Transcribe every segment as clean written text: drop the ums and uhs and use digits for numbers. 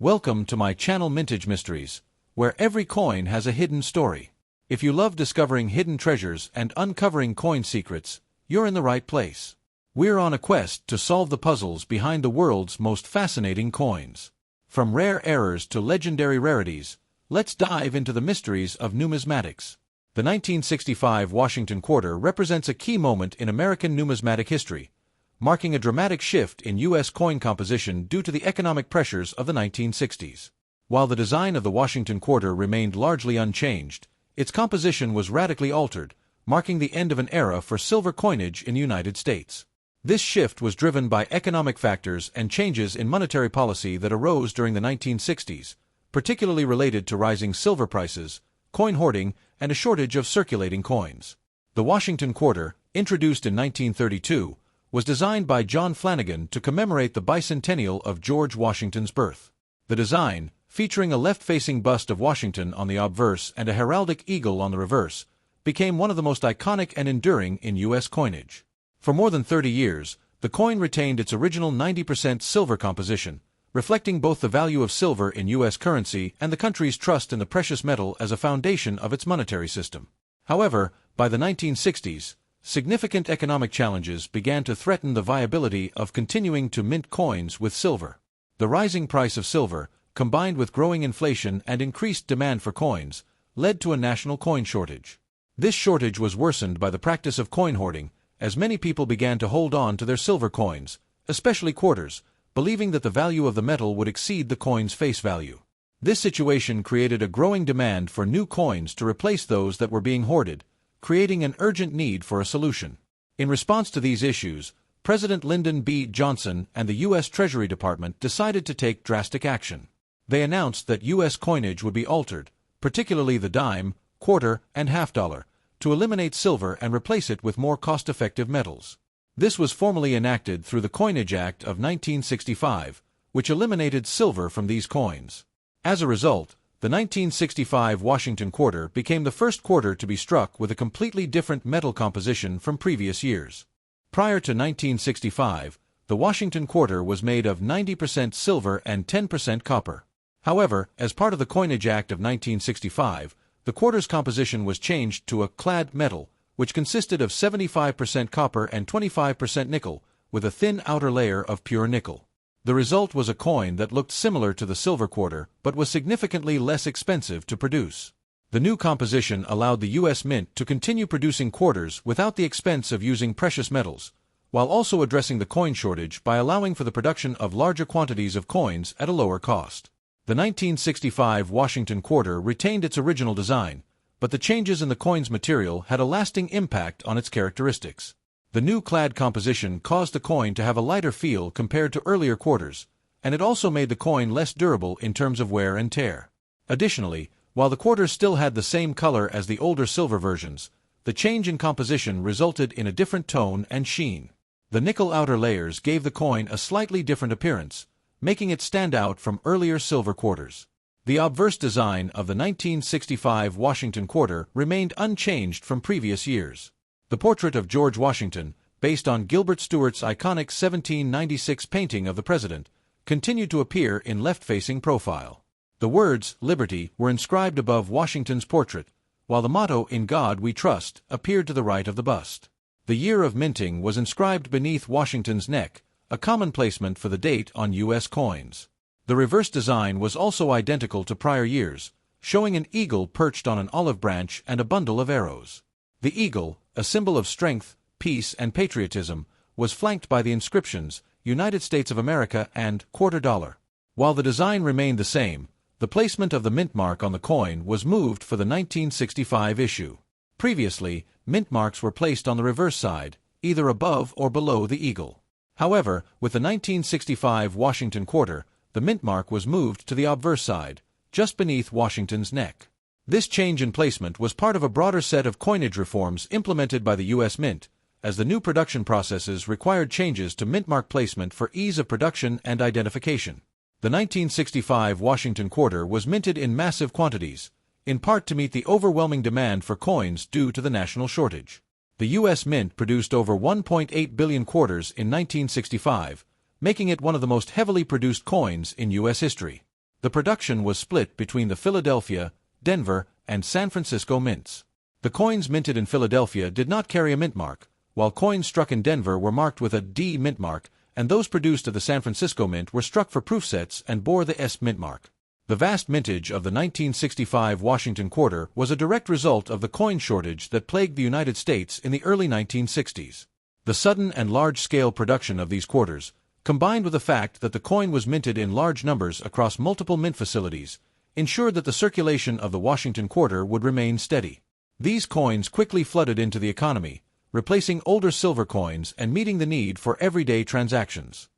Welcome to my channel Mintage Mysteries, where every coin has a hidden story. If you love discovering hidden treasures and uncovering coin secrets, you're in the right place. We're on a quest to solve the puzzles behind the world's most fascinating coins. From rare errors to legendary rarities, let's dive into the mysteries of numismatics. The 1965 Washington quarter represents a key moment in American numismatic history, marking a dramatic shift in U.S. coin composition due to the economic pressures of the 1960s. While the design of the Washington quarter remained largely unchanged, its composition was radically altered, marking the end of an era for silver coinage in the United States. This shift was driven by economic factors and changes in monetary policy that arose during the 1960s, particularly related to rising silver prices, coin hoarding, and a shortage of circulating coins. The Washington quarter, introduced in 1932, was designed by John Flanagan to commemorate the bicentennial of George Washington's birth. The design, featuring a left-facing bust of Washington on the obverse and a heraldic eagle on the reverse, became one of the most iconic and enduring in U.S. coinage. For more than 30 years, the coin retained its original 90% silver composition, reflecting both the value of silver in U.S. currency and the country's trust in the precious metal as a foundation of its monetary system. However, by the 1960s, significant economic challenges began to threaten the viability of continuing to mint coins with silver. The rising price of silver, combined with growing inflation and increased demand for coins, led to a national coin shortage. This shortage was worsened by the practice of coin hoarding, as many people began to hold on to their silver coins, especially quarters, believing that the value of the metal would exceed the coin's face value. This situation created a growing demand for new coins to replace those that were being hoarded, creating an urgent need for a solution. In response to these issues, President Lyndon B. Johnson and the U.S. Treasury Department decided to take drastic action. They announced that U.S. coinage would be altered, particularly the dime, quarter, and half-dollar, to eliminate silver and replace it with more cost-effective metals. This was formally enacted through the Coinage Act of 1965, which eliminated silver from these coins. As a result, the 1965 Washington quarter became the first quarter to be struck with a completely different metal composition from previous years. Prior to 1965, the Washington quarter was made of 90% silver and 10% copper. However, as part of the Coinage Act of 1965, the quarter's composition was changed to a clad metal, which consisted of 75% copper and 25% nickel, with a thin outer layer of pure nickel. The result was a coin that looked similar to the silver quarter, but was significantly less expensive to produce. The new composition allowed the U.S. Mint to continue producing quarters without the expense of using precious metals, while also addressing the coin shortage by allowing for the production of larger quantities of coins at a lower cost. The 1965 Washington quarter retained its original design, but the changes in the coin's material had a lasting impact on its characteristics. The new clad composition caused the coin to have a lighter feel compared to earlier quarters, and it also made the coin less durable in terms of wear and tear. Additionally, while the quarters still had the same color as the older silver versions, the change in composition resulted in a different tone and sheen. The nickel outer layers gave the coin a slightly different appearance, making it stand out from earlier silver quarters. The obverse design of the 1965 Washington quarter remained unchanged from previous years. The portrait of George Washington, based on Gilbert Stuart's iconic 1796 painting of the president, continued to appear in left-facing profile. The words, "Liberty," were inscribed above Washington's portrait, while the motto, "In God We Trust," appeared to the right of the bust. The year of minting was inscribed beneath Washington's neck, a common placement for the date on U.S. coins. The reverse design was also identical to prior years, showing an eagle perched on an olive branch and a bundle of arrows. The eagle, a symbol of strength, peace, and patriotism, was flanked by the inscriptions, "United States of America" and "Quarter Dollar." While the design remained the same, the placement of the mint mark on the coin was moved for the 1965 issue. Previously, mint marks were placed on the reverse side, either above or below the eagle. However, with the 1965 Washington quarter, the mint mark was moved to the obverse side, just beneath Washington's neck. This change in placement was part of a broader set of coinage reforms implemented by the U.S. Mint, as the new production processes required changes to mint mark placement for ease of production and identification. The 1965 Washington quarter was minted in massive quantities, in part to meet the overwhelming demand for coins due to the national shortage. The U.S. Mint produced over 1.8 billion quarters in 1965, making it one of the most heavily produced coins in U.S. history. The production was split between the Philadelphia, Denver, and San Francisco mints. The coins minted in Philadelphia did not carry a mint mark, while coins struck in Denver were marked with a D mint mark, and those produced at the San Francisco Mint were struck for proof sets and bore the S mint mark. The vast mintage of the 1965 Washington quarter was a direct result of the coin shortage that plagued the United States in the early 1960s. The sudden and large-scale production of these quarters, combined with the fact that the coin was minted in large numbers across multiple mint facilities, ensured that the circulation of the Washington quarter would remain steady. These coins quickly flooded into the economy, replacing older silver coins and meeting the need for everyday transactions.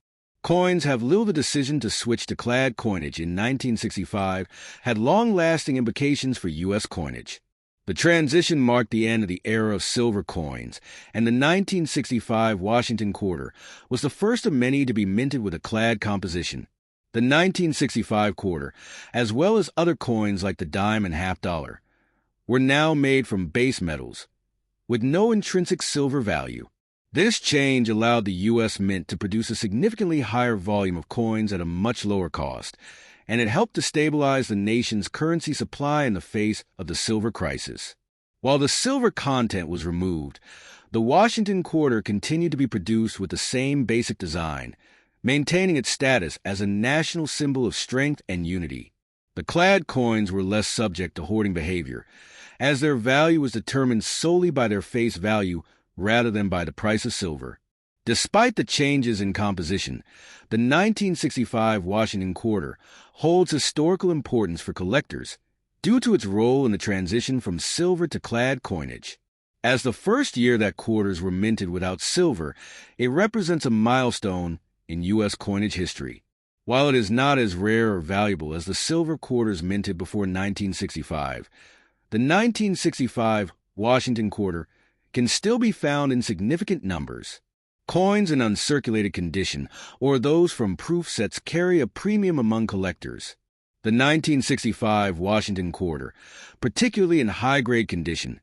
Coins have little. The decision to switch to clad coinage in 1965 had long-lasting implications for U.S. coinage. The transition marked the end of the era of silver coins, and the 1965 Washington quarter was the first of many to be minted with a clad composition. The 1965 quarter, as well as other coins like the dime and half dollar, were now made from base metals, with no intrinsic silver value. This change allowed the U.S. Mint to produce a significantly higher volume of coins at a much lower cost, and it helped to stabilize the nation's currency supply in the face of the silver crisis. While the silver content was removed, the Washington quarter continued to be produced with the same basic design, maintaining its status as a national symbol of strength and unity. The clad coins were less subject to hoarding behavior, as their value was determined solely by their face value rather than by the price of silver. Despite the changes in composition, the 1965 Washington quarter holds historical importance for collectors due to its role in the transition from silver to clad coinage. As the first year that quarters were minted without silver, it represents a milestone in U.S. coinage history. While it is not as rare or valuable as the silver quarters minted before 1965, the 1965 Washington quarter can still be found in significant numbers. Coins in uncirculated condition, or those from proof sets, carry a premium among collectors. The 1965 Washington quarter, particularly in high-grade condition,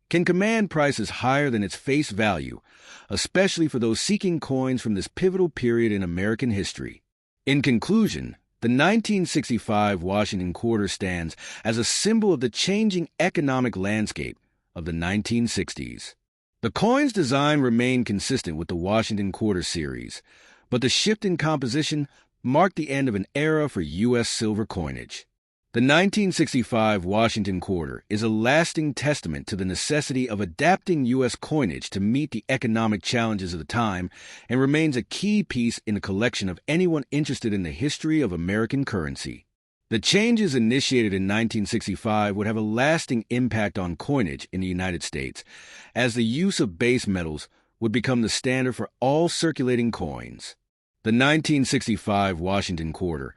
can command prices higher than its face value, especially for those seeking coins from this pivotal period in American history. In conclusion, the 1965 Washington quarter stands as a symbol of the changing economic landscape of the 1960s. The coin's design remained consistent with the Washington quarter series, but the shift in composition marked the end of an era for U.S. silver coinage. The 1965 Washington quarter is a lasting testament to the necessity of adapting U.S. coinage to meet the economic challenges of the time, and remains a key piece in the collection of anyone interested in the history of American currency. The changes initiated in 1965 would have a lasting impact on coinage in the United States, as the use of base metals would become the standard for all circulating coins. The 1965 Washington quarter,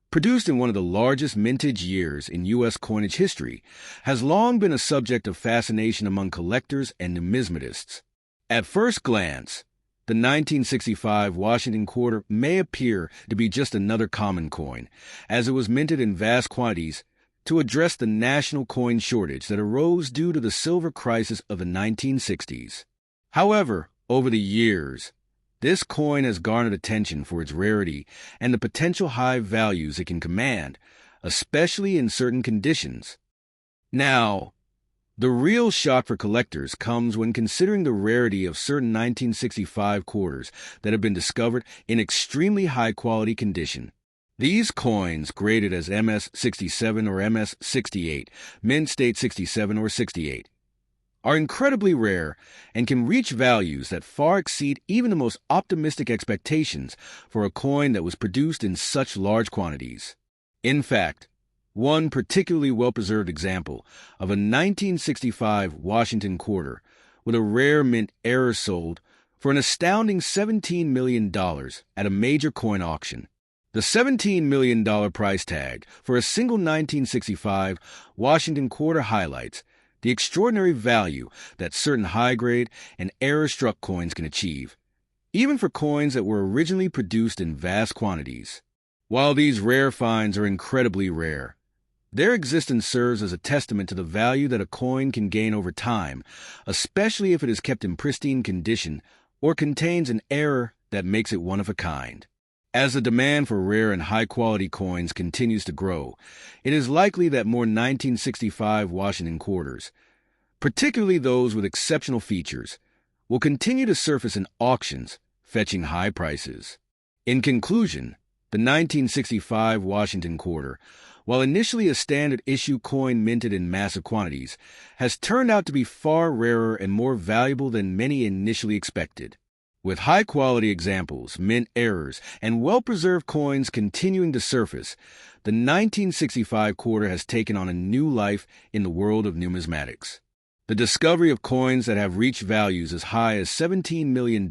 produced in one of the largest mintage years in U.S. coinage history, has long been a subject of fascination among collectors and numismatists. At first glance, the 1965 Washington quarter may appear to be just another common coin, as it was minted in vast quantities to address the national coin shortage that arose due to the silver crisis of the 1960s. However, over the years, this coin has garnered attention for its rarity and the potential high values it can command, especially in certain conditions. Now, the real shock for collectors comes when considering the rarity of certain 1965 quarters that have been discovered in extremely high-quality condition. These coins, graded as MS-67 or MS-68, mint state 67 or 68, are incredibly rare and can reach values that far exceed even the most optimistic expectations for a coin that was produced in such large quantities. In fact, one particularly well-preserved example of a 1965 Washington quarter with a rare mint error sold for an astounding $17 million at a major coin auction. The $17 million price tag for a single 1965 Washington quarter highlights the extraordinary value that certain high-grade and error-struck coins can achieve, even for coins that were originally produced in vast quantities. While these rare finds are incredibly rare, their existence serves as a testament to the value that a coin can gain over time, especially if it is kept in pristine condition or contains an error that makes it one of a kind. As the demand for rare and high-quality coins continues to grow, it is likely that more 1965 Washington quarters, particularly those with exceptional features, will continue to surface in auctions, fetching high prices. In conclusion, the 1965 Washington quarter, while initially a standard issue coin minted in massive quantities, has turned out to be far rarer and more valuable than many initially expected. With high-quality examples, mint errors, and well-preserved coins continuing to surface, the 1965 quarter has taken on a new life in the world of numismatics. The discovery of coins that have reached values as high as $17 million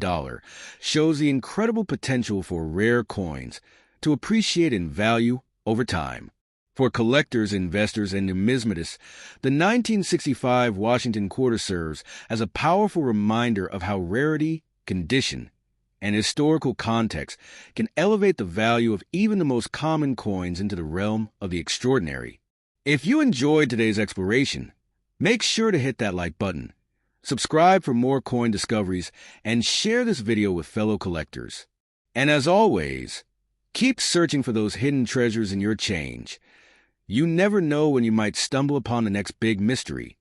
shows the incredible potential for rare coins to appreciate in value over time. For collectors, investors, and numismatists, the 1965 Washington quarter serves as a powerful reminder of how rarity, condition, and historical context can elevate the value of even the most common coins into the realm of the extraordinary. If you enjoyed today's exploration, make sure to hit that like button, subscribe for more coin discoveries, and share this video with fellow collectors. And as always, keep searching for those hidden treasures in your change. You never know when you might stumble upon the next big mystery.